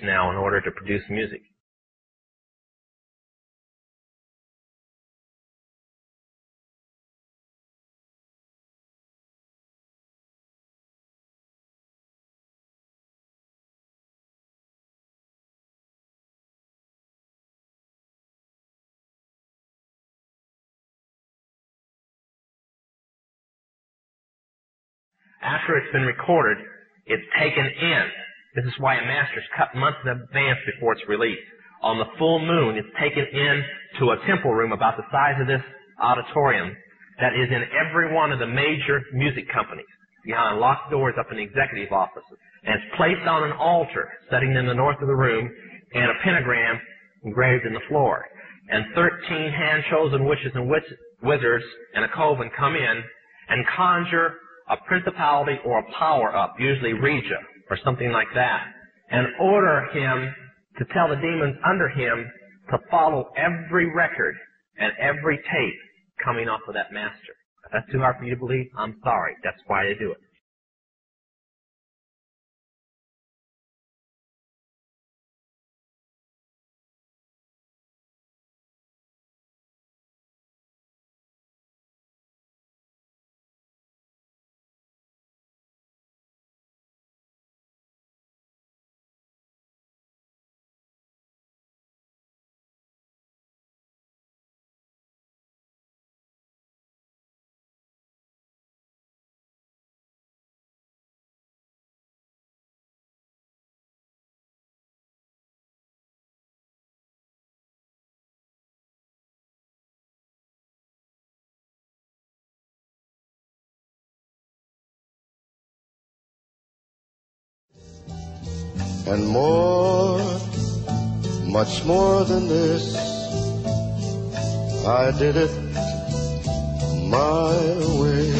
now in order to produce music. After it's been recorded, it's taken in. This is why a master is cut months in advance before it's released. On the full moon, it's taken in to a temple room about the size of this auditorium that is in every one of the major music companies, behind locked doors up in the executive offices. And it's placed on an altar, setting in the north of the room, and a pentagram engraved in the floor. And 13 hand-chosen witches and wizards and a coven come in and conjure a principality or a power up, usually Regia or something like that, and order him to tell the demons under him to follow every record and every tape coming off of that master. If that's too hard for you to believe, I'm sorry. That's why they do it. And more, much more than this, I did it my way.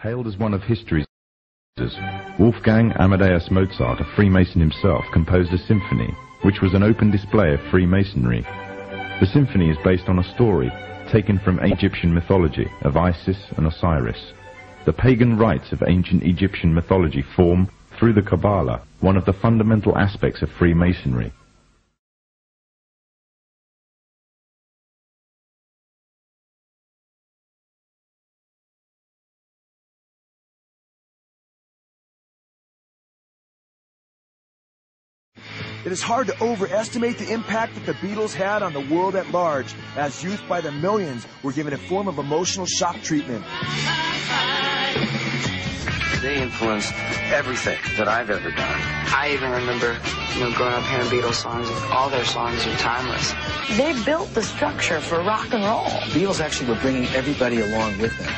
Hailed as one of history's Wolfgang Amadeus Mozart, a Freemason himself, composed a symphony, which was an open display of Freemasonry. The symphony is based on a story taken from Egyptian mythology of Isis and Osiris. The pagan rites of ancient Egyptian mythology form, through the Kabbalah, one of the fundamental aspects of Freemasonry. It is hard to overestimate the impact that the Beatles had on the world at large, as youth by the millions were given a form of emotional shock treatment. They influenced everything that I've ever done. I even remember, growing up hearing Beatles songs, and all their songs are timeless. They built the structure for rock and roll. The Beatles actually were bringing everybody along with them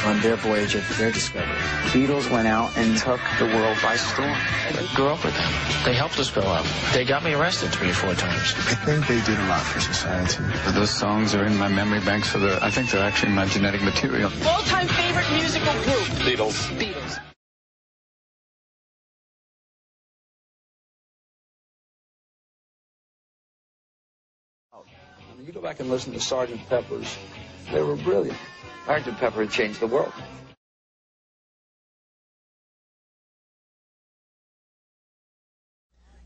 on their voyage of their discovery. The Beatles went out and took the world by storm. I grew up with them. They helped us grow up. They got me arrested 3 or 4 times. I think they did a lot for society. Those songs are in my memory banks I think they're actually my genetic material. All-time favorite musical group. Beatles. Beatles. When you go back and listen to Sgt. Pepper's, they were brilliant. Sgt. Pepper changed the world.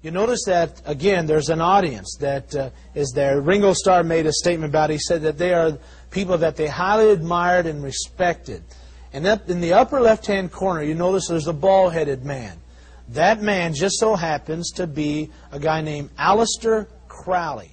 You notice that, again, there's an audience that is there. Ringo Starr made a statement about it. He said that they are people that they highly admired and respected. And up in the upper left-hand corner, you notice there's a bald-headed man. That man just so happens to be a guy named Aleister Crowley.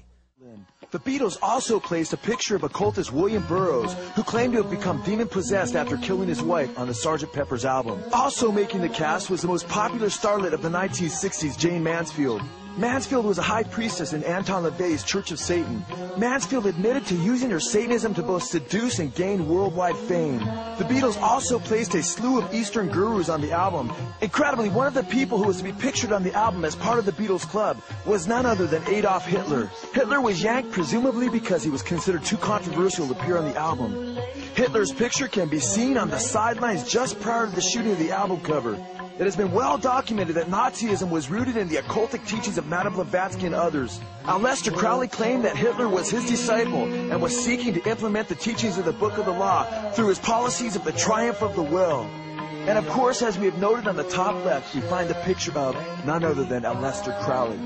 The Beatles also placed a picture of occultist William Burroughs, who claimed to have become demon-possessed after killing his wife on the Sgt. Pepper's album. Also making the cast was the most popular starlet of the 1960s, Jane Mansfield. Mansfield was a high priestess in Anton LaVey's Church of Satan. Mansfield admitted to using her Satanism to both seduce and gain worldwide fame. The Beatles also placed a slew of Eastern gurus on the album. Incredibly, one of the people who was to be pictured on the album as part of the Beatles Club was none other than Adolf Hitler. Hitler was yanked presumably because he was considered too controversial to appear on the album. Hitler's picture can be seen on the sidelines just prior to the shooting of the album cover. It has been well documented that Nazism was rooted in the occultic teachings of Madame Blavatsky and others. Aleister Crowley claimed that Hitler was his disciple and was seeking to implement the teachings of the Book of the Law through his policies of the triumph of the will. And of course, as we have noted on the top left, we find a picture of none other than Aleister Crowley.